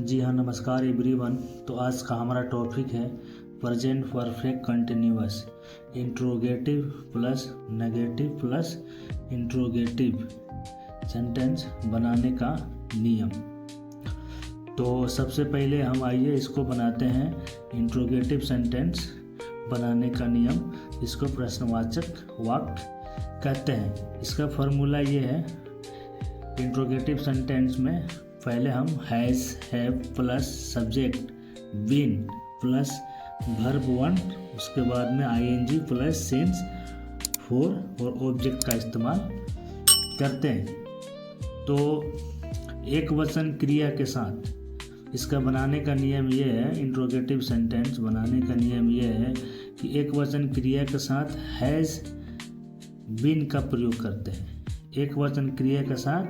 जी हाँ, नमस्कार एवरीवन। तो आज का हमारा टॉपिक है present perfect continuous interrogative plus negative plus interrogative sentence बनाने का नियम। तो सबसे पहले हम आइए इसको बनाते हैं इंट्रोगेटिव सेंटेंस बनाने का नियम। इसको प्रश्नवाचक वाक्य कहते हैं। इसका फॉर्मूला ये है, इंट्रोगेटिव सेंटेंस में पहले हम has have plus subject been plus verb one, उसके बाद में आईएनजी प्लस सिंस फोर और ऑब्जेक्ट का इस्तेमाल करते हैं। तो एक वचन क्रिया के साथ इसका बनाने का नियम ये है, इंट्रोगेटिव सेंटेंस बनाने का नियम ये है कि एक वचन क्रिया के साथ हैज़ बीन का प्रयोग करते हैं। एक वचन क्रिया के साथ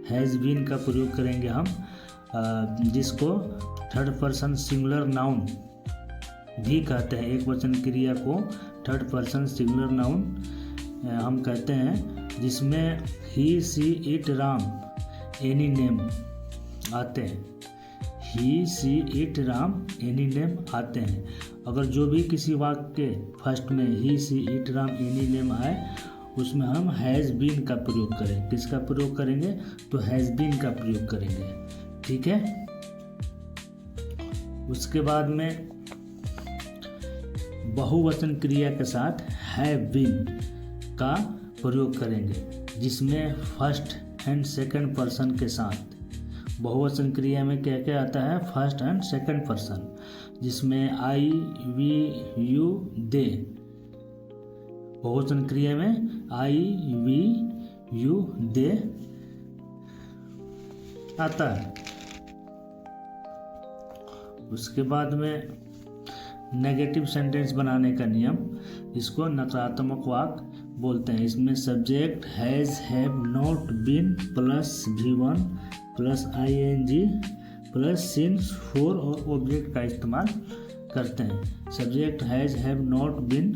हैज़ बीन का प्रयोग करेंगे हम, जिसको थर्ड पर्सन सिंगुलर नाउन भी कहते हैं। एक वचन क्रिया को थर्ड पर्सन सिंगुलर नाउन हम कहते हैं, जिसमें he she it Ram any name आते हैं। He she it Ram any name आते हैं। अगर जो भी किसी वाक्य के फर्स्ट में he she it Ram any name आए, उसमें हम हैज़ बीन का प्रयोग करें। किसका प्रयोग करेंगे? तो हैज़ बीन का प्रयोग करेंगे। ठीक है। उसके बाद में बहुवचन क्रिया के साथ हैव बीन का प्रयोग करेंगे, जिसमें फर्स्ट एंड सेकंड पर्सन के साथ। बहुवचन क्रिया में क्या क्या आता है? फर्स्ट एंड सेकंड पर्सन, जिसमें आई वी यू दे। बहुवचन क्रिया में आई वी यू दे आता है। उसके बाद में नेगेटिव सेंटेंस बनाने का नियम, इसको नकारात्मक वाक्य बोलते हैं। इसमें subject has have not been plus V1 plus ING plus since for और ऑब्जेक्ट का इस्तेमाल करते हैं। Subject has have not been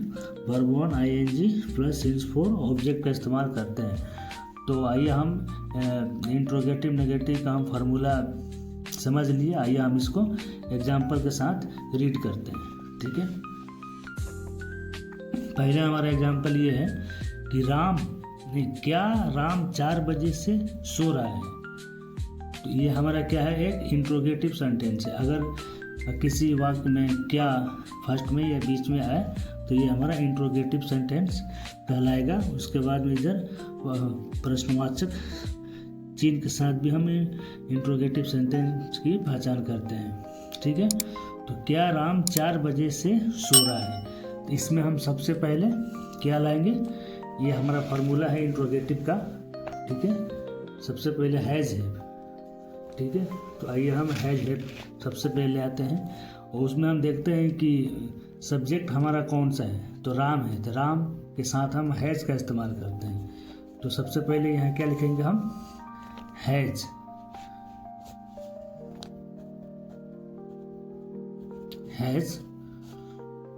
verb one ING plus since for object का इस्तेमाल करते हैं। तो आइए हम इंट्रोगेटिव नेगेटिव का हम फार्मूला समझ लिए। आइए हम इसको एग्जाम्पल के साथ रीड करते हैं। ठीक है। पहले हमारा एग्जाम्पल ये है कि क्या राम 4 बजे से सो रहा है। तो ये हमारा क्या है? एक इंट्रोगेटिव सेंटेंस है। अगर किसी वाक्य में क्या फर्स्ट में या बीच में आए तो ये हमारा इंट्रोगेटिव सेंटेंस कहलाएगा। उसके बाद में इधर प्रश्नवाचक चिन्ह के साथ भी हम इंट्रोगेटिव सेंटेंस की पहचान करते हैं। ठीक है। तो क्या राम 4 बजे से सो रहा है। तो इसमें हम सबसे पहले क्या लाएंगे? ये हमारा फार्मूला है इंट्रोगेटिव का। ठीक है। सबसे पहले हैज़ है। ठीक है। तो आइए हम हैज़ है सबसे पहले आते हैं, और उसमें हम देखते हैं कि सब्जेक्ट हमारा कौन सा है। तो राम है, तो राम के साथ हम हैज़ का इस्तेमाल करते हैं। तो सबसे पहले यहाँ क्या लिखेंगे हम? हैज़। हैज़।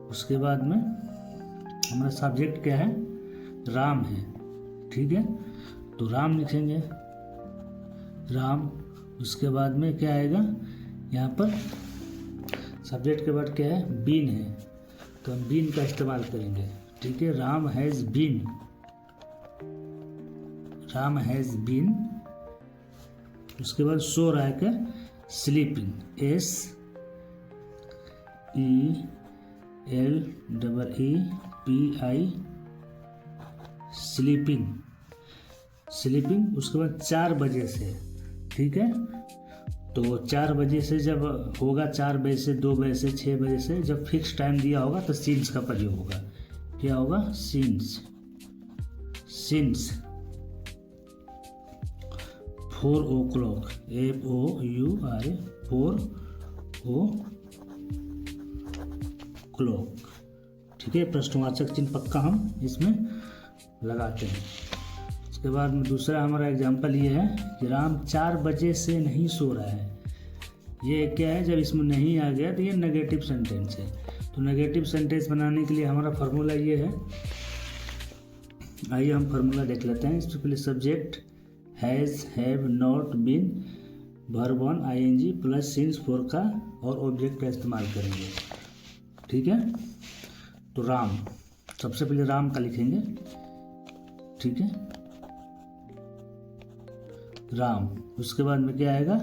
उसके बाद में हमारा सब्जेक्ट क्या है? राम है। ठीक है। तो राम लिखेंगे, राम। उसके बाद में क्या आएगा? यहाँ पर सब्जेक्ट के बाद क्या है? बीन है। तो हम बीन का इस्तेमाल करेंगे। ठीक है। Ram has been, Ram has been. उसके बाद सो रहा है क्या? Sleeping, SELEEPI sleeping, sleeping. उसके बाद 4 बजे से। ठीक है। तो 4 बजे से जब होगा, 4 बजे से 2 बजे से 6 बजे से जब फिक्स टाइम दिया होगा तो सिंस का प्रयोग होगा। क्या होगा? Since. Since 4 o'clock, FOUR 4 o'clock। ठीक है। प्रश्नवाचक चिन्ह पक्का हम इसमें लगाते हैं। उसके बाद में दूसरा हमारा एग्जाम्पल ये है कि राम 4 बजे से नहीं सो रहा है। ये क्या है? जब इसमें नहीं आ गया तो ये नेगेटिव सेंटेंस है। तो नेगेटिव सेंटेंस बनाने के लिए हमारा फार्मूला ये है। आइए हम फार्मूला देख लेते हैं। इससे पहले subject has have not been verb 1 ING plus since 4 का और ऑब्जेक्ट का इस्तेमाल करेंगे। ठीक है, तो राम, सबसे पहले राम का लिखेंगे। ठीक है, राम, उसके बाद में क्या आएगा,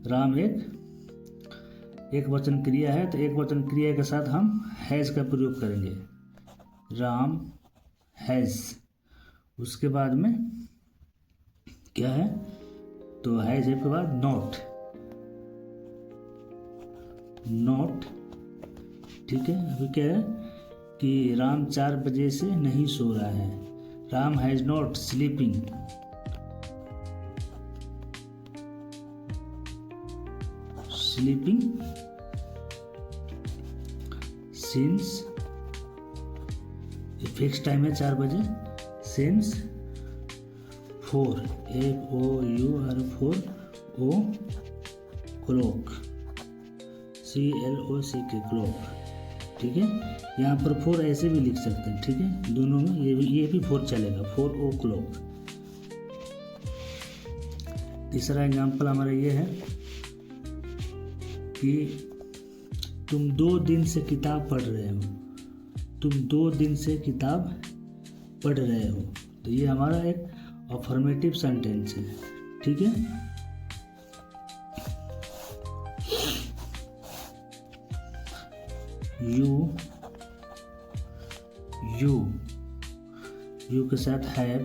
राम एक वचन क्रिया है, तो एक वचन क्रिया के साथ हम हैज़ का प्रयोग करेंगे, राम हैज़। उसके बाद में क्या है, तो हैज़ के बाद नॉट, ठीक है। अभी क्या है कि राम 4 बजे से नहीं सो रहा है, Ram has not sleeping, since, fix time है 4 बजे, सिंस 4 क्लॉक, क्लॉक। ठीक है, यहाँ पर 4 ऐसे भी लिख सकते हैं। ठीक है, दोनों में ये भी 4 चलेगा, 4 o'clock। तीसरा एग्जाम्पल हमारा ये है कि तुम 2 दिन से किताब पढ़ रहे हो, तुम 2 दिन से किताब पढ़ रहे हो, तो ये हमारा एक अफर्मेटिव सेंटेंस है। ठीक है, यू के साथ हैव,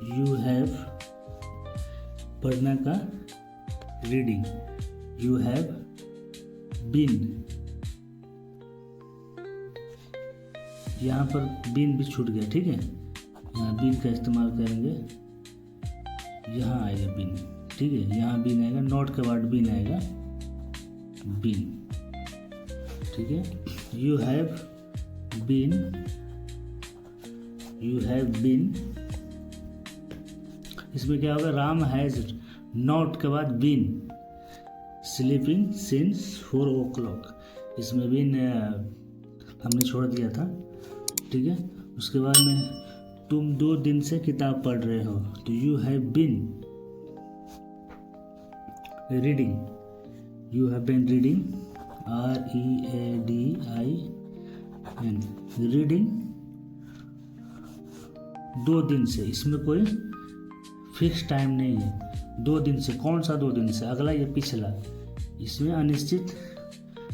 यू हैव पढ़ना का रीडिंग, यू हैव बीन, यहाँ पर बीन भी छूट गया। ठीक है, यहाँ बीन का इस्तेमाल करेंगे, यहाँ आएगा बीन। ठीक है, यहाँ बीन आएगा, नॉट के बाद बीन आएगा, बीन। ठीक है, यू हैव बीन, इसमें क्या होगा, राम हैज नॉट के बाद बीन स्लीपिंग सिंस 4 o'clock, इसमें बीन हमने छोड़ दिया था। ठीक है, उसके बाद में तुम 2 दिन से किताब पढ़ रहे हो, तो you have been reading, reading, READIN, reading 2 दिन से, इसमें कोई फिक्स टाइम नहीं है। 2 दिन से, कौन सा 2 दिन से, अगला या पिछला, इसमें अनिश्चित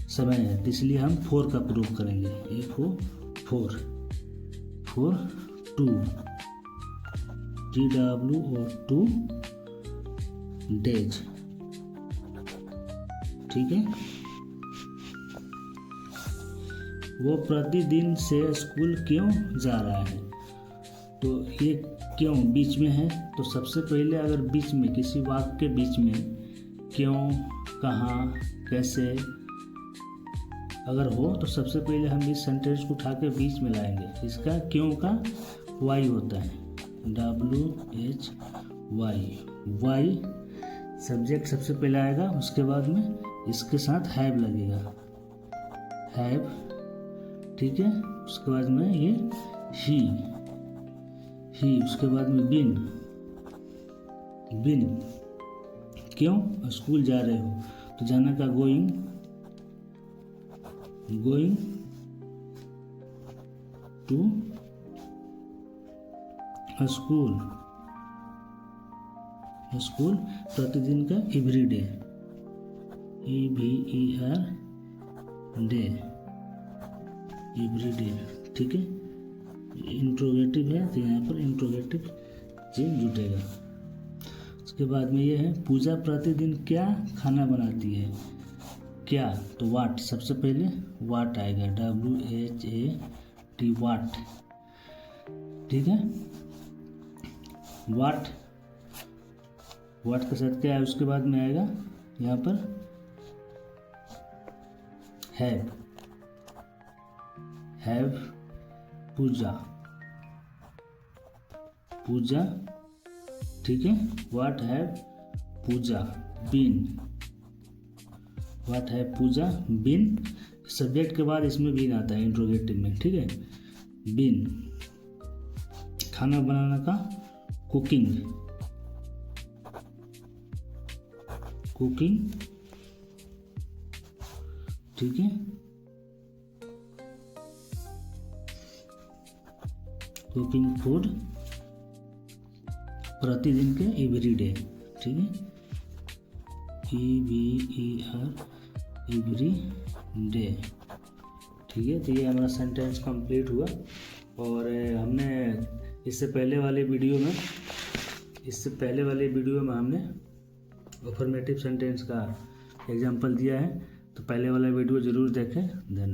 समय है, तो इसलिए हम 4 का प्रयोग करेंगे, फोर 2 TWO2 डेज। ठीक है, वो प्रतिदिन से स्कूल क्यों जा रहा है, तो ये क्यों बीच में है, तो सबसे पहले अगर बीच में किसी वाक्य के बीच में क्यों, कहाँ, कैसे अगर हो, तो सबसे पहले हम इस सेंटेंस को उठा के बीच में लाएंगे। इसका क्यों का वाई होता है, WHY, सब्जेक्ट सबसे पहले आएगा, उसके बाद में इसके साथ हैव लगेगा, हैव। ठीक है, उसके बाद में ये ही, उसके बाद में बीन, क्यों, स्कूल जा रहे हो, तो जाना का गोइंग टू स्कूल, प्रतिदिन का एवरीडे, EVER डे, एवरीडे। ठीक है, इंट्रोगेटिव है, तो यहाँ पर इंट्रोगेटिव चिन्ह जुटेगा। उसके बाद में ये है, पूजा प्रतिदिन क्या खाना बनाती है, क्या, तो वाट, सबसे पहले वाट आएगा, WHAT, वाट। ठीक है, वाट के साथ क्या है, उसके बाद में आएगा यहाँ पर हैव, पूजा। ठीक है, what have Puja been, what have Puja been, subject के बाद इसमें बीन आता है इंट्रोगेटिव में। ठीक है, बीन, खाना बनाना का कुकिंग, कुकिंग, ठीक है, कुकिंग फूड प्रतिदिन के, एवरीडे, ठीक है, EVER एवरी डे, ठीक है। तो ये हमारा सेंटेंस कंप्लीट हुआ। और हमने इससे पहले वाले वीडियो में हमने अफर्मेटिव सेंटेंस का एग्जाम्पल दिया है, तो पहले वाला वीडियो ज़रूर देखें। धन्यवाद।